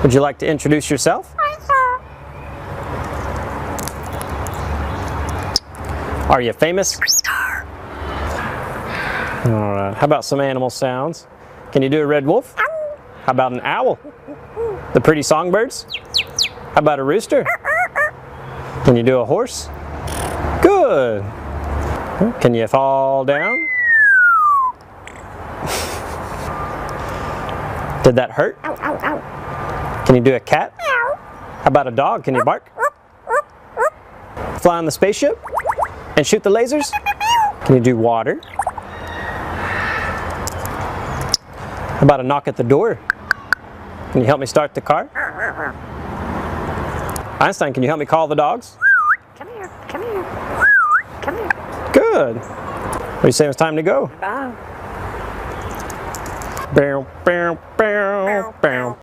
Would you like to introduce yourself? Are you famous? Alright, how about some animal sounds? Can you do a red wolf? How about an owl? The pretty songbirds? How about a rooster? Can you do a horse? Good! Can you fall down? Did that hurt? Can you do a cat? How about a dog? Can you bark? Fly on the spaceship? And shoot the lasers? Can you do water? How about a knock at the door? Can you help me start the car? Einstein, can you help me call the dogs? Come here, come here, come here. Good. What do you say it's time to go? Bye. Bow, bow, bow, bow.